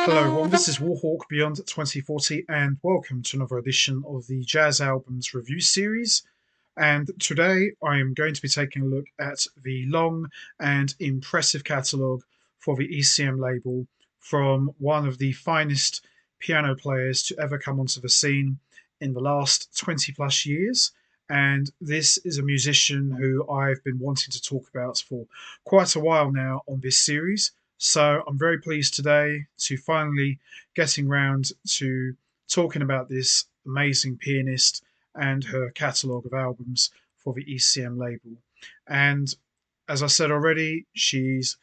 Hello everyone, this is Warhawk Beyond 2040 and welcome to another edition of the Jazz Albums Review Series. And today I am going to be taking a look at the long and impressive catalogue for the ECM label from one of the finest piano players to ever come onto the scene in the last 20 plus years. And this is a musician who I've been wanting to talk about for quite a while now on this series. So I'm very pleased today to finally getting round to talking about this amazing pianist and her catalogue of albums for the ECM label. And as I said already, she's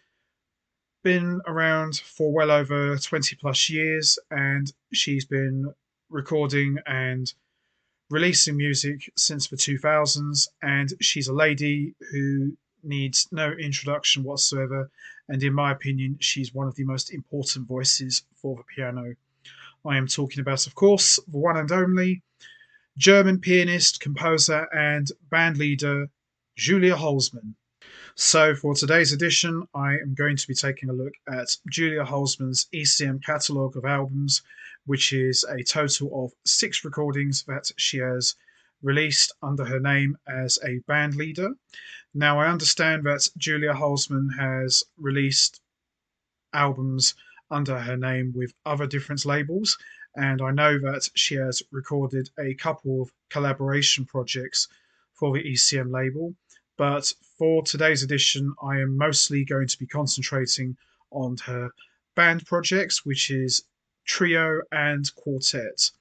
been around for well over 20 plus years and she's been recording and releasing music since the 2000s, and she's a lady who needs no introduction whatsoever. And in my opinion, she's one of the most important voices for the piano. I am talking about, of course, the one and only German pianist, composer, and bandleader Julia Hulsmann. So, for today's edition, I am going to be taking a look at Julia Hulsmann's ECM catalogue of albums, which is a total of 6 recordings that she has released under her name as a band leader. Now, I understand that Julia Hulsmann has released albums under her name with other different labels, and I know that she has recorded a couple of collaboration projects for the ECM label. But for today's edition, I am mostly going to be concentrating on her band projects, which is trio and quartet.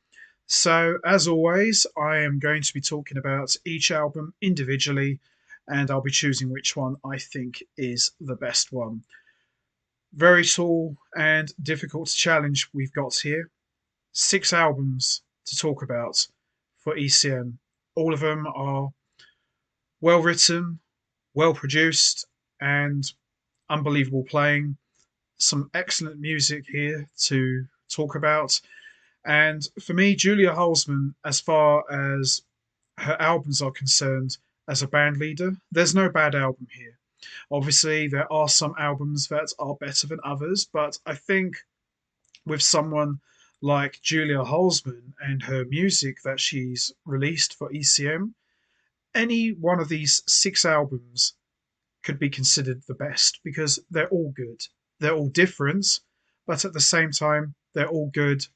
So, as always, I am going to be talking about each album individually, and I'll be choosing which one I think is the best one. Very tall and difficult to challenge we've got here. 6 albums to talk about for ECM. All of them are well written, well produced, and unbelievable playing. Some excellent music here to talk about. And for me, Julia Hulsmann, as far as her albums are concerned, as a band leader, there's no bad album here. Obviously, there are some albums that are better than others, but I think with someone like Julia Hulsmann and her music that she's released for ECM, any one of these 6 albums could be considered the best because they're all good. They're all different, but at the same time, they're all good.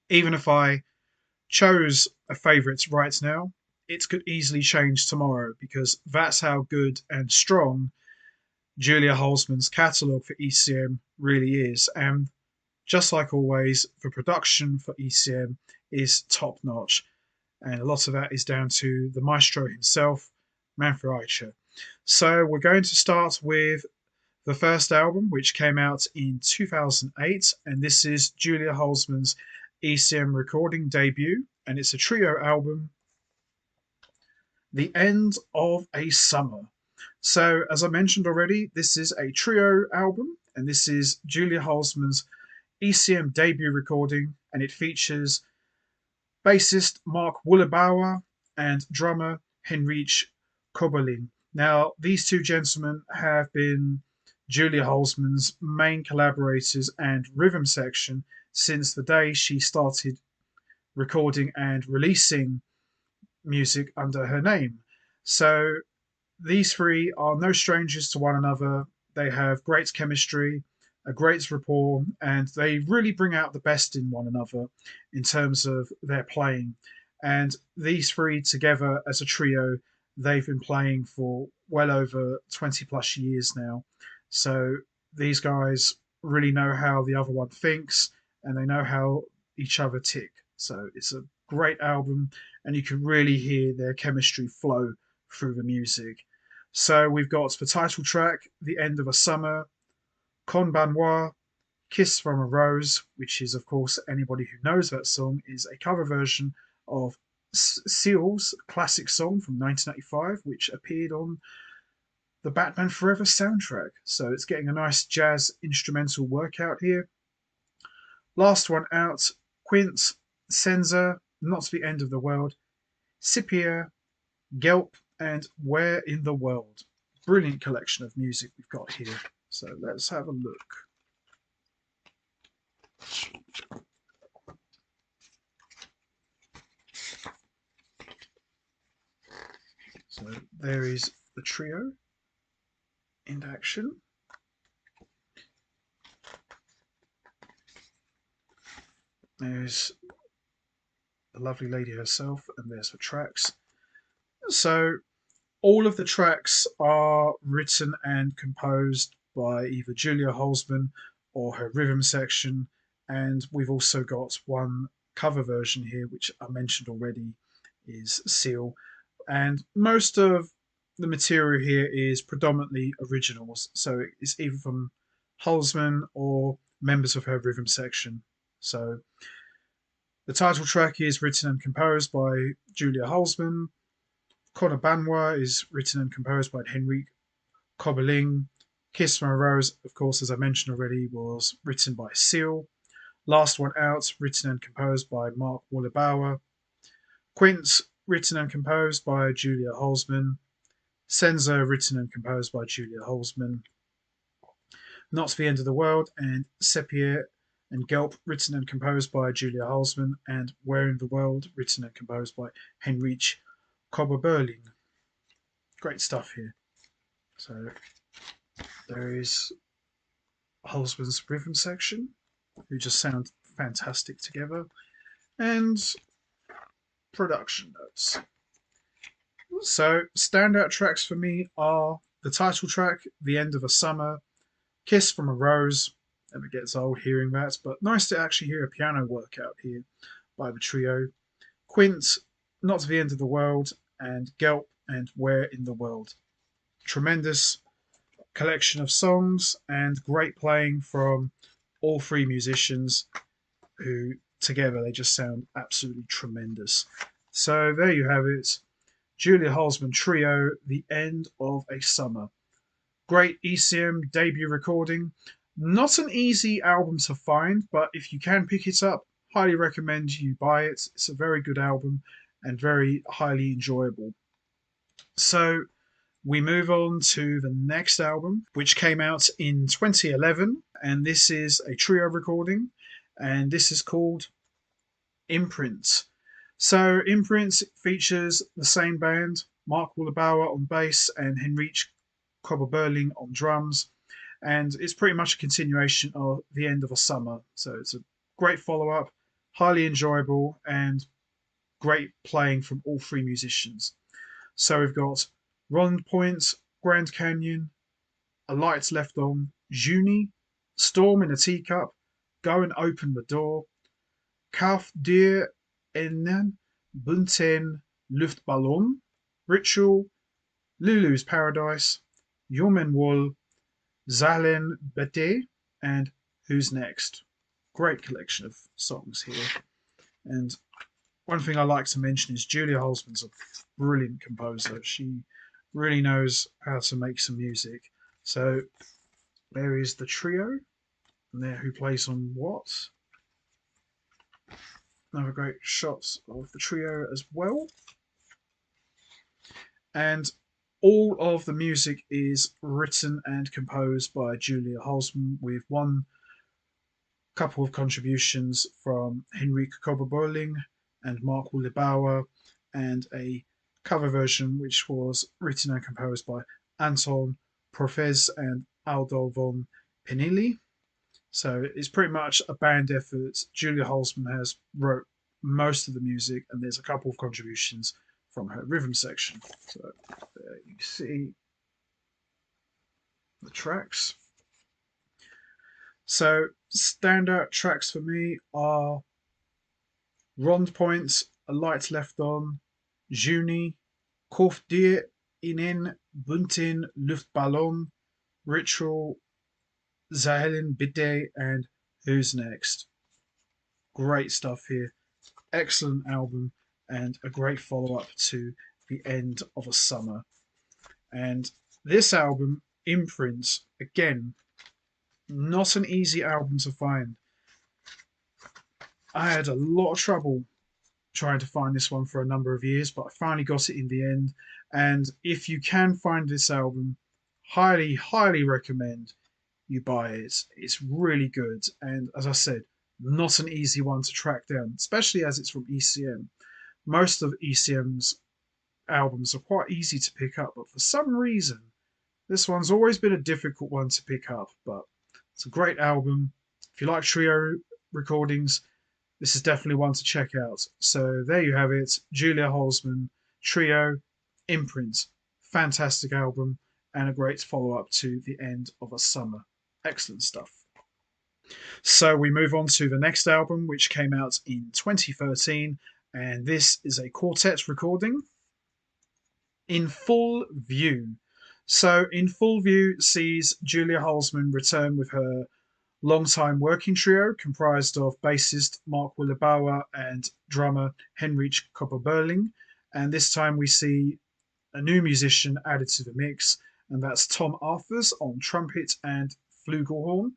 Even if I chose a favourite right now, it could easily change tomorrow because that's how good and strong Julia Hulsmann's catalogue for ECM really is. And just like always, the production for ECM is top notch. And a lot of that is down to the maestro himself, Manfred Eicher. So we're going to start with the first album, which came out in 2008, and this is Julia Hulsmann's ECM recording debut, and it's a trio album, The End of a Summer. So, as I mentioned already, this is a trio album, and this is Julia Hulsmann's ECM debut recording, and it features bassist Mark Wullebauer and drummer Heinrich Koberlin. Now, these two gentlemen have been Julia Hulsmann's main collaborators and rhythm section since the day she started recording and releasing music under her name. So these three are no strangers to one another. They have great chemistry, a great rapport, and they really bring out the best in one another in terms of their playing. And these three together as a trio, they've been playing for well over 20 plus years now. So these guys really know how the other one thinks and they know how each other tick. So it's a great album, and you can really hear their chemistry flow through the music. So we've got the title track, The End of a Summer, Con Banois, Kiss from a Rose, which is, of course, anybody who knows that song, is a cover version of Seal's classic song from 1995, which appeared on the Batman Forever soundtrack. So it's getting a nice jazz instrumental workout here. Last one out, Quint, Senza, Not the End of the World, Scipia, Gelp, and Where in the World. Brilliant collection of music we've got here. So let's have a look. So there is the trio in action. There's the lovely lady herself, and there's the tracks. So all of the tracks are written and composed by either Julia Hulsmann or her rhythm section, and we've also got one cover version here, which I mentioned already, is Seal. And most of the material here is predominantly originals, so it's either from Hulsmann or members of her rhythm section. So the title track is written and composed by Julia Hulsmann. Connor Banwa is written and composed by Henrik Koberling. Kiss from a Rose, of course, as I mentioned already, was written by Seal. Last One Out, written and composed by Mark Wallebauer. Quince, written and composed by Julia Hulsmann. Senza, written and composed by Julia Hulsmann. Not the End of the World and Sepier and Gelp, written and composed by Julia Hulsmann, and Where in the World, written and composed by Heinrich Koberling. Great stuff here. So there is Hulsmann's rhythm section, who just sound fantastic together, and production notes. So standout tracks for me are the title track, The End of a Summer, Kiss from a Rose. Never gets old hearing that, but nice to actually hear a piano work out here by the trio. Quint, Not the End of the World, and Gelp and Where in the World. Tremendous collection of songs and great playing from all three musicians, who together they just sound absolutely tremendous. So there you have it. Julia Hulsmann Trio, The End of a Summer. Great ECM debut recording. Not an easy album to find, but if you can pick it up, highly recommend you buy it. It's a very good album and very highly enjoyable. So we move on to the next album, which came out in 2011, and this is a trio recording, and this is called Imprints. So Imprints features the same band, Mark Wallebauer on bass and Heinrich Koberling on drums, and it's pretty much a continuation of The End of a Summer. So it's a great follow-up, highly enjoyable, and great playing from all three musicians. So we've got Rond Point, Grand Canyon, A Light Left On, Juni, Storm in a Teacup, Go and Open the Door, Kauf dir einen bunten Luftballon, Ritual, Lulu's Paradise, Yomen Wool, Zahlen Bete, and Who's Next. Great collection of songs here. And one thing I like to mention is Julia Hulsmann's a brilliant composer. She really knows how to make some music. So there is the trio, and there who plays on what. Another great shot of the trio as well. And all of the music is written and composed by Julia Hulsmann, with one couple of contributions from Henrik Koberling and Mark Wallebauer, and a cover version which was written and composed by Anton Profes and Aldo von Penilli. So it's pretty much a band effort. Julia Hulsmann has wrote most of the music, and there's a couple of contributions from her rhythm section. So there you see the tracks. So standout tracks for me are Rond Point, A Light Left On, Juni, Kauf dir einen bunten Luftballon, Ritual, Zahlen Bidet, and Who's Next. Great stuff here. Excellent album and a great follow-up to The End of a Summer. And this album, Imprints, again, not an easy album to find. I had a lot of trouble trying to find this one for a number of years, but I finally got it in the end. And if you can find this album, highly, highly recommend you buy it. It's really good. And as I said, Not an easy one to track down, especially as it's from ECM. Most of ECM's albums are quite easy to pick up, but for some reason, this one's always been a difficult one to pick up. But it's a great album. If you like trio recordings, this is definitely one to check out. So there you have it, Julia Hulsmann Trio Imprint. Fantastic album and a great follow up to The End of a Summer. Excellent stuff. So we move on to the next album, which came out in 2013, and this is a quartet recording, In Full View. So, In Full View sees Julia Hulsmann return with her long-time working trio comprised of bassist Mark Willebauer and drummer Henrich Kopper-Berling. And this time we see a new musician added to the mix, and that's Tom Arthurs on trumpet and flugelhorn.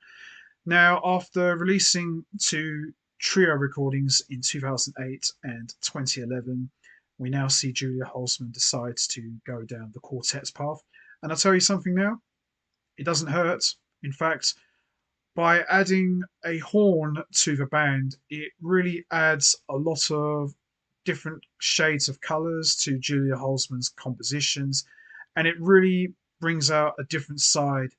Now, after releasing two trio recordings in 2008 and 2011, we now see Julia Hulsmann decides to go down the quartet path. And I'll tell you something now, it doesn't hurt. In fact, by adding a horn to the band, it really adds a lot of different shades of colours to Julia Hulsmann's compositions, and it really brings out a different side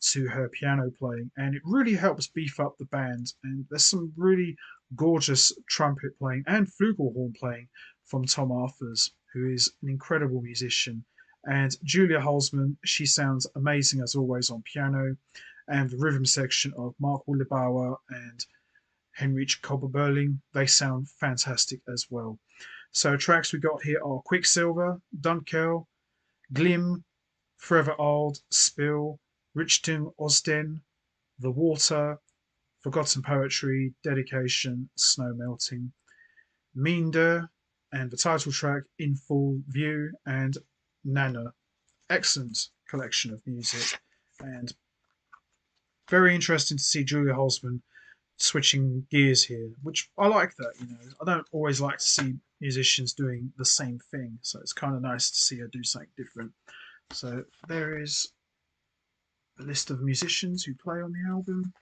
to her piano playing, and it really helps beef up the band. And there's some really gorgeous trumpet playing and flugelhorn playing from Tom Arthurs, who is an incredible musician. And Julia Hulsmann, she sounds amazing as always on piano, and the rhythm section of Mark Willebauer and Henrich Kopper-Berling, they sound fantastic as well. So tracks we got here are Quicksilver, Dunkel, Glim, Forever Old, Spill, Richtung Osden, The Water, Forgotten Poetry, Dedication, Snow Melting, Minder, and the title track In Full View, and Nana. Excellent collection of music, and very interesting to see Julia Hulsmann switching gears here, which I like that. I don't always like to see musicians doing the same thing, so it's kind of nice to see her do something different. So there is a list of musicians who play on the album.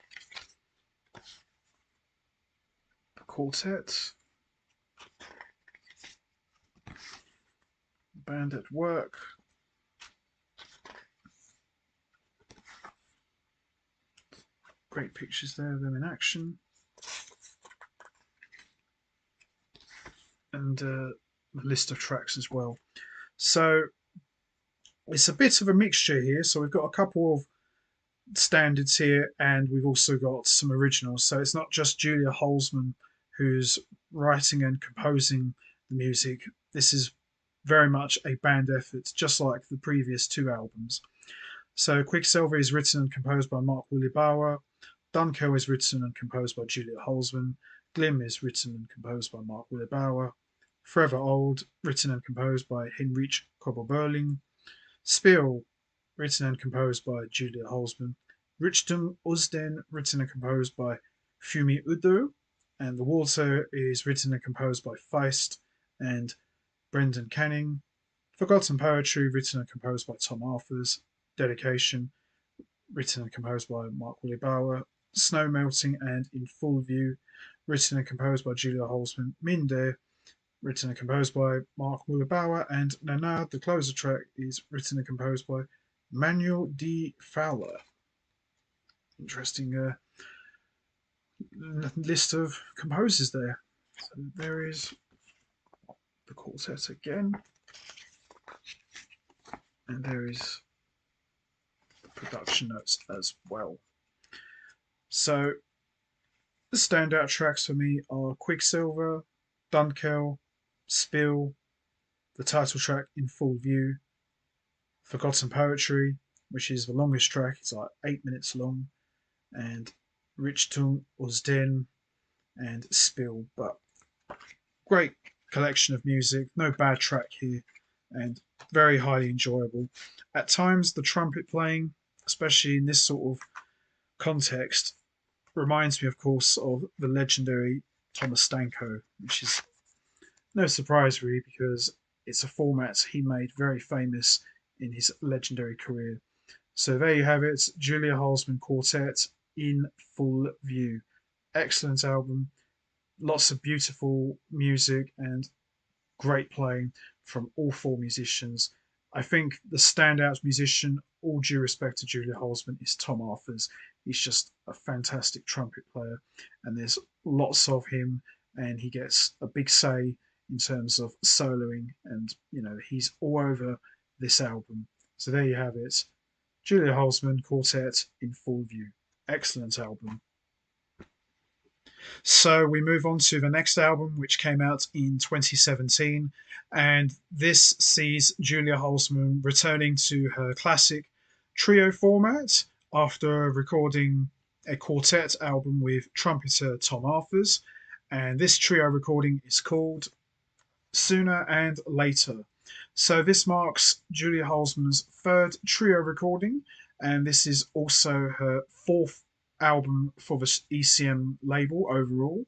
The quartet, band at work, great pictures there of them in action, and a list of tracks as well. So it's a bit of a mixture here. So we've got a couple of standards here, and we've also got some originals. So it's not just Julia Hulsmann who's writing and composing the music. This is very much a band effort, just like the previous two albums. So Quicksilver is written and composed by Mark Willebauer. Dunkel is written and composed by Julia Hulsmann. Glim is written and composed by Mark Willebauer. Forever Old, written and composed by Henrich Kopper-Berling. Spill, written and composed by Julia Hulsmann. Richtung Osden, written and composed by Fumi Udo. And The Water is written and composed by Feist and Brendan Canning. Forgotten Poetry, written and composed by Tom Arthurs. Dedication, written and composed by Mark Willebauer. Snow Melting and In Full View, written and composed by Julia Hulsmann. Minde, written and composed by Mark Willebauer. And Nana, the closer track, is written and composed by Manuel D. Fowler. Interesting list of composers there. So there is the quartet again, and there is the production notes as well. So the standout tracks for me are Quicksilver, Dunkel, Spill, the title track In Full View, Forgotten Poetry, which is the longest track, it's like 8 minutes long, and Richtung Osden and Spill. But great collection of music, no bad track here, and very highly enjoyable. At times, the trumpet playing, especially in this sort of context, reminds me, of course, of the legendary Thomas Stanko, which is no surprise really because it's a format he made very famous in his legendary career. So there you have it, Julia Hulsmann Quartet In Full View. excellent album. Lots of beautiful music and great playing from all four musicians. I think the standout musician, all due respect to Julia Holzman, is Tom Arthurs. He's just a fantastic trumpet player, and there's lots of him, and he gets a big say in terms of soloing, and he's all over this album. So there you have it, Julia Holzman Quartet in full view. Excellent album. So we move on to the next album, which came out in 2017, and this sees Julia Holzman returning to her classic trio format after recording a quartet album with trumpeter Tom Arthurs, and this trio recording is called Sooner and Later. So this marks Julia Holzman's third trio recording, and this is also her fourth album for the ECM label overall.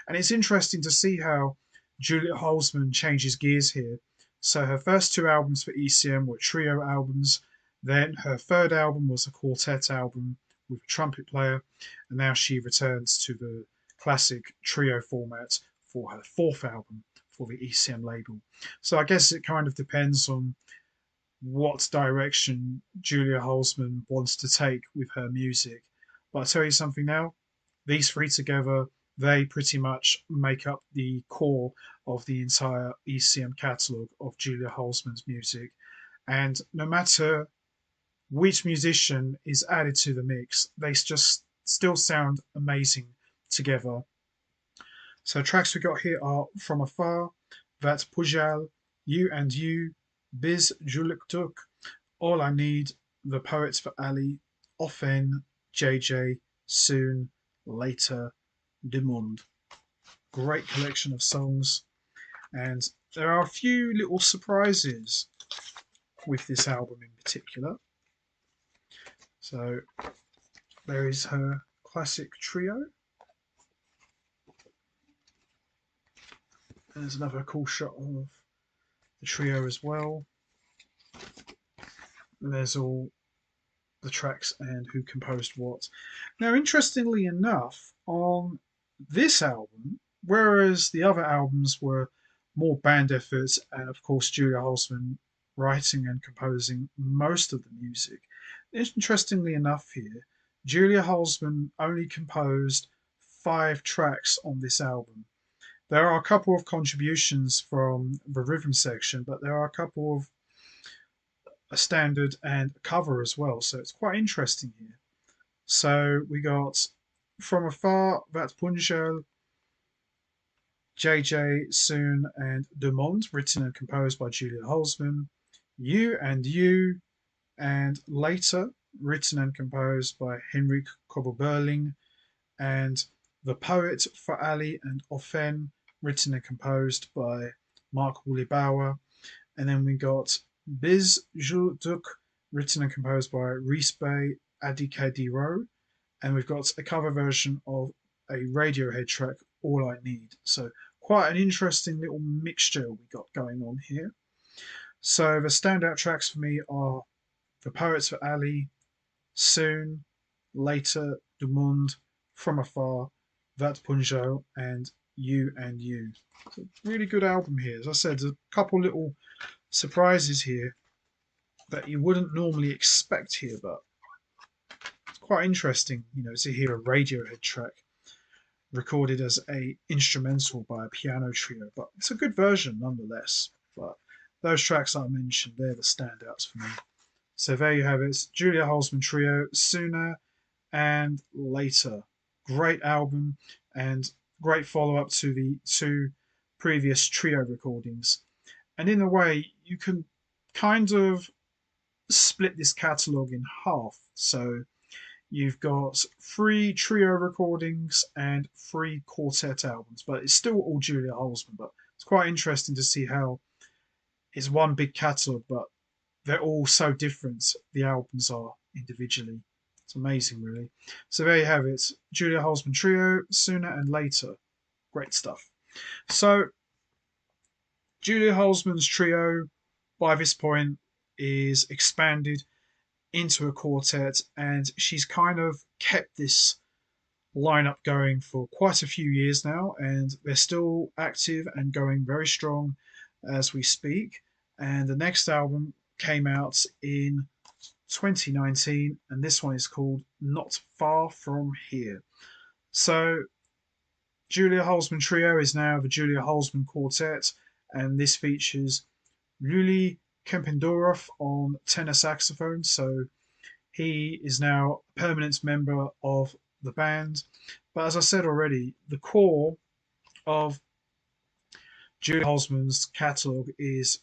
And it's interesting to see how Julia Holzman changes gears here. So her first two albums for ECM were trio albums, then her third album was a quartet album with a trumpet player, and now she returns to the classic trio format for her fourth album for the ECM label. So I guess it kind of depends on what direction Julia Holzman wants to take with her music. But I'll tell you something now, these three together, they pretty much make up the core of the entire ECM catalogue of Julia Holzman's music. And no matter which musician is added to the mix, they just still sound amazing together. So tracks we got here are From Afar, That Pujal, You and You, Biz Juluk Tuk, All I Need, The Poets for Ali, Offen, JJ, Soon, Later, Du Monde. Great collection of songs, and there are a few little surprises with this album in particular. So there is her classic trio. There's another cool shot of the trio as well. And there's all the tracks and who composed what. Now, interestingly enough, on this album, whereas the other albums were more band efforts, and of course Julia Holzman writing and composing most of the music, interestingly enough here, Julia Holzman only composed 5 tracks on this album. There are a couple of contributions from the rhythm section, but there are a couple of a standard and a cover as well. So it's quite interesting here. So we got From Afar, That Punjel, JJ, Soon, and Du Monde, written and composed by Julia Holzman. You and You, and Later, written and composed by Henrik Kobo-Berling. And The Poet for Ali and Offen, written and composed by Mark Woolley-Bauer. And then we got Biz Jul Duk, written and composed by Risbeh Adikadiro. And we've got a cover version of a Radiohead track, All I Need. So quite an interesting little mixture we got going on here. So the standout tracks for me are The Poets for Ali, Soon, Later, Du Monde, From Afar, That Punjab, and You and You. It's a really good album here. As I said, there's a couple little surprises here that you wouldn't normally expect here, but it's quite interesting, to hear a Radiohead track recorded as a instrumental by a piano trio. But it's a good version nonetheless. But those tracks I mentioned, they're the standouts for me. So there you have it, Julia Holzman Trio, Sooner and Later. Great album and great follow-up to the 2 previous trio recordings. And in a way, you can kind of split this catalogue in half. So you've got 3 trio recordings and 3 quartet albums, but it's still all Julia Holzman. But it's quite interesting to see how it's one big catalogue, but they're all so different, the albums are individually. It's amazing, really. So there you have it, Julia Holzman Trio, Sooner and Later. Great stuff. So Julia Holzman's trio, by this point, is expanded into a quartet, and she's kind of kept this lineup going for quite a few years now, and they're still active and going very strong as we speak. And the next album came out in 2019, and this one is called Not Far From Here. So, Julia Holsman Trio is now the Julia Holsman Quartet, and this features Luli Kempendorf on tenor saxophone. So, he is now a permanent member of the band. But as I said already, the core of Julia Holzman's catalogue is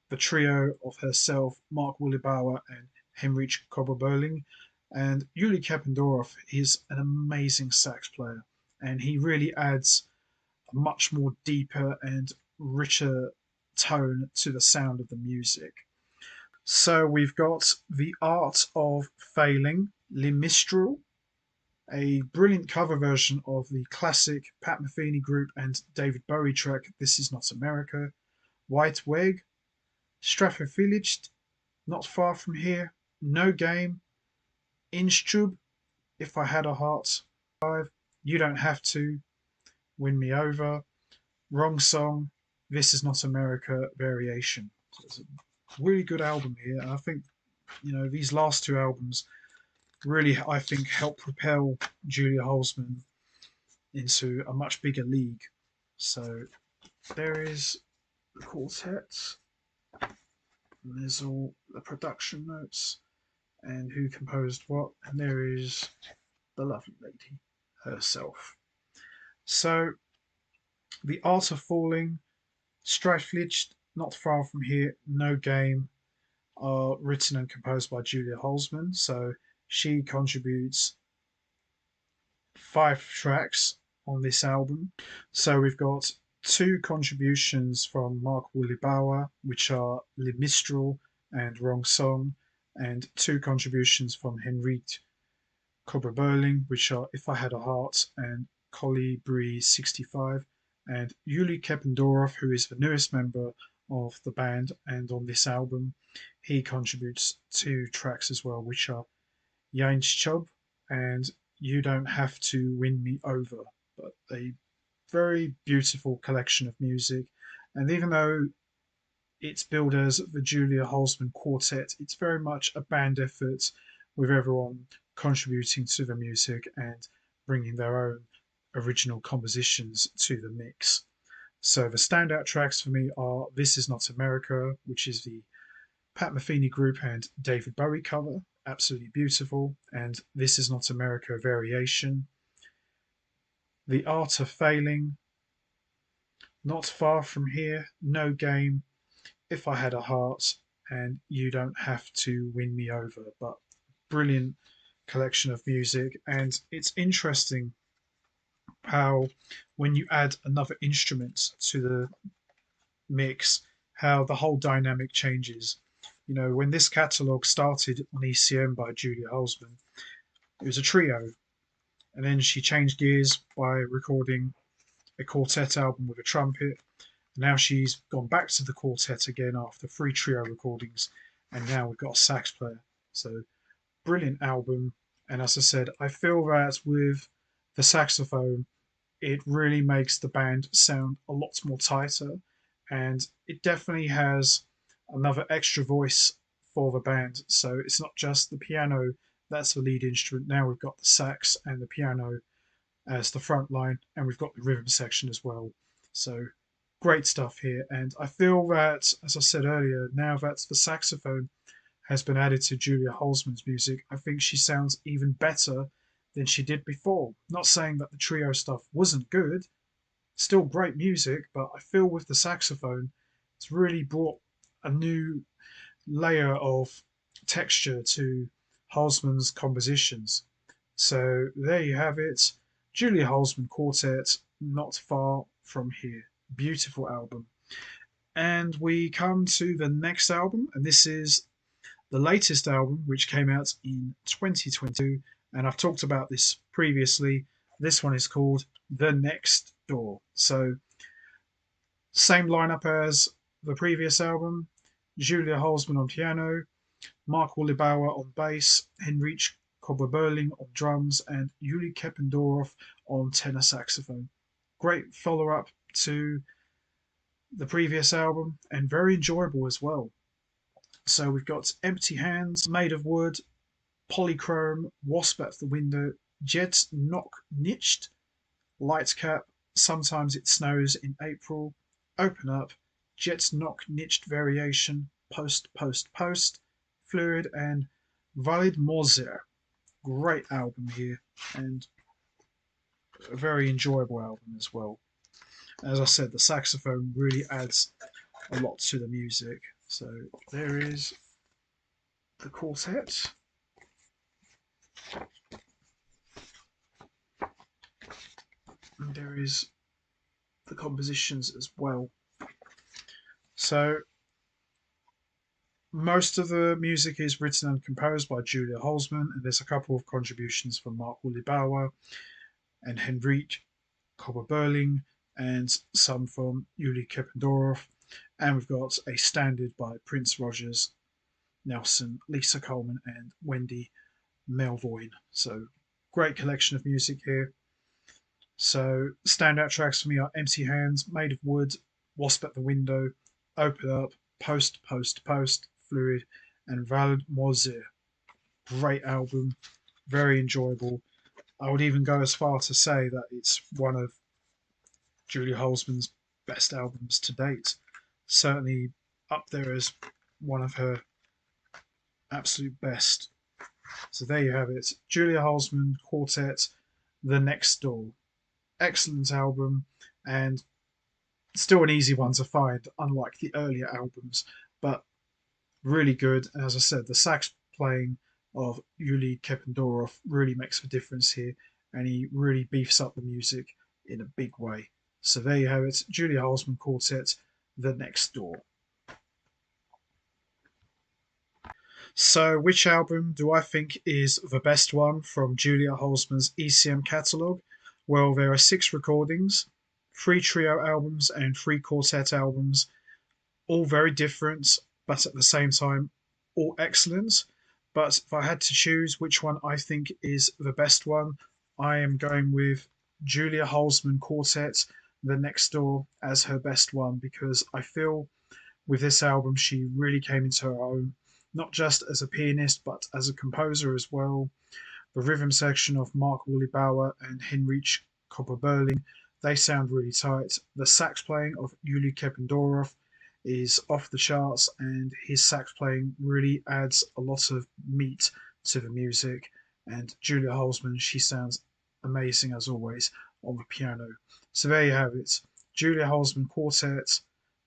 the trio of herself, Mark Willibauer, and Heinrich Kober-Berling. And Uli Keppendorf is an amazing sax player, and he really adds a much more deeper and richer tone to the sound of the music. So we've got The Art of Failing, Le Mistral, a brilliant cover version of the classic Pat Metheny group and David Bowie track This Is Not America, White Weg, Straffenfilligt, Not Far From Here, No Game, Instube, If I Had a Heart, You Don't Have To, Win Me Over, Wrong Song, This Is Not America Variation. So it's a really good album here, and I think these last two albums really, I think, help propel Julia Holzman into a much bigger league. So there is the quartet, and there's all the production notes and who composed what, and there is the lovely lady herself. So The Art of Falling, Streiflicht, Not Far From Here, No Game are written and composed by Julia Holzman. So she contributes 5 tracks on this album. So we've got 2 contributions from Mark Willibauer, which are Le Mistral and Wrong Song, and 2 contributions from Henriette Kober-Berling, which are If I Had a Heart and Colibri 65, and Uli Keppendorf, who is the newest member of the band and on this album, he contributes 2 tracks as well, which are Jeinschub and You Don't Have to Win Me Over. But a very beautiful collection of music, and even though it's billed as the Julia Holzman Quartet, it's very much a band effort with everyone contributing to the music and bringing their own original compositions to the mix. So the standout tracks for me are This Is Not America, which is the Pat Metheny group and David Bowie cover, absolutely beautiful, and This Is Not America Variation. The Art of Failing, Not Far From Here, No Game, If I Had a Heart, and You Don't Have to Win Me Over. But brilliant collection of music, and it's interesting how when you add another instrument to the mix, how the whole dynamic changes. When this catalogue started on ECM by Julia Holzman, it was a trio, and then she changed gears by recording a quartet album with a trumpet. Now she's gone back to the quartet again after 3 trio recordings, and now we've got a sax player. So brilliant album, and as I said, I feel that with the saxophone, it really makes the band sound a lot more tighter, and it definitely has another extra voice for the band. So it's not just the piano that's the lead instrument. Now we've got the sax and the piano as the front line, and we've got the rhythm section as well. So great stuff here, and I feel that, as I said earlier, now that the saxophone has been added to Julia Holzman's music, I think she sounds even better than she did before. Not saying that the trio stuff wasn't good, still great music, but I feel with the saxophone, it's really brought a new layer of texture to Holzman's compositions. So there you have it, Julia Holzman Quartet, Not Far From Here. Beautiful album. And we come to the next album, and this is the latest album, which came out in 2022, and I've talked about this previously. This one is called The Next Door. So, same lineup as the previous album: Julia Holzman on piano, Mark Willibauer on bass, Heinrich Berling on drums, and Yuli Kependorov on tenor saxophone. Great follow-up to the previous album and very enjoyable as well. So we've got Empty Hands, Made of Wood, Polychrome, Wasp at the Window, Jets Knock Niched, Lightcap, Sometimes It Snows in April, Open Up, Jets Knock Niched Variation, Post, Post, Post, Fluid, and Valid Moser. Great album here and a very enjoyable album as well. As I said, the saxophone really adds a lot to the music. So there is the quartet. And there is the compositions as well. So most of the music is written and composed by Julia Hulsmann, and there's a couple of contributions from Mark Bauer and Henrik Berling, and some from Yuli Kependorov. And we've got a standard by Prince Rogers, Nelson, Lisa Coleman, and Wendy Melvoin. So great collection of music here. So standout tracks for me are Empty Hands, Made of Wood, Wasp at the Window, Open Up, Post, Post, Post, Fluid, and Valid Moser. Great album, very enjoyable. I would even go as far to say that it's one of Julia Holzman's best albums to date. Certainly up there as one of her absolute best. So there you have it. Julia Holzmann Quartet, The Next Door. Excellent album and still an easy one to find, unlike the earlier albums, but really good. And as I said, the sax playing of Yuli Kependorov really makes a difference here, and he really beefs up the music in a big way. So there you have it, Julia Holzmann Quartet, The Next Door. So which album do I think is the best one from Julia Holzmann's ECM catalogue? Well, there are 6 recordings, 3 trio albums and 3 quartet albums, all very different, but at the same time, all excellent. But if I had to choose which one I think is the best one, I am going with Julia Holzmann Quartet, The Next Door, as her best one, because I feel with this album she really came into her own, not just as a pianist, but as a composer as well. The rhythm section of Mark Bauer and Henrik Berling, they sound really tight. The sax playing of Yuli Kependorov is off the charts, and his sax playing really adds a lot of meat to the music. And Julia Holzmann, she sounds amazing as always on the piano. So there you have it. Julia Holzmann Quartet,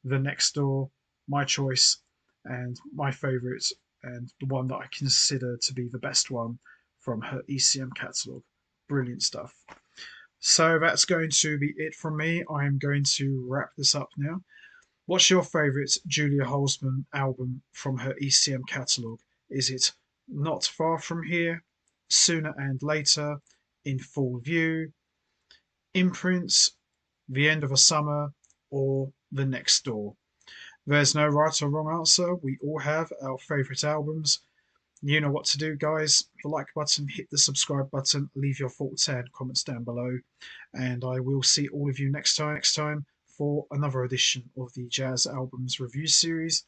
The Next Door, my choice and my favourite, and the one that I consider to be the best one from her ECM catalogue. Brilliant stuff. So that's going to be it from me. I'm going to wrap this up now. What's your favourite Julia Holzmann album from her ECM catalogue? Is it Not Far From Here, Sooner and Later, In Full View, Imprints, The End of a Summer, or The Next Door? There's no right or wrong answer. We all have our favourite albums. You know what to do, guys. The like button, hit the subscribe button, leave your thoughts and comments down below. And I will see all of you next time for another edition of the Jazz Albums Review Series.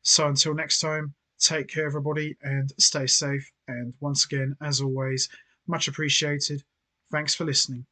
So until next time, take care, everybody, and stay safe. And once again, as always, much appreciated. Thanks for listening.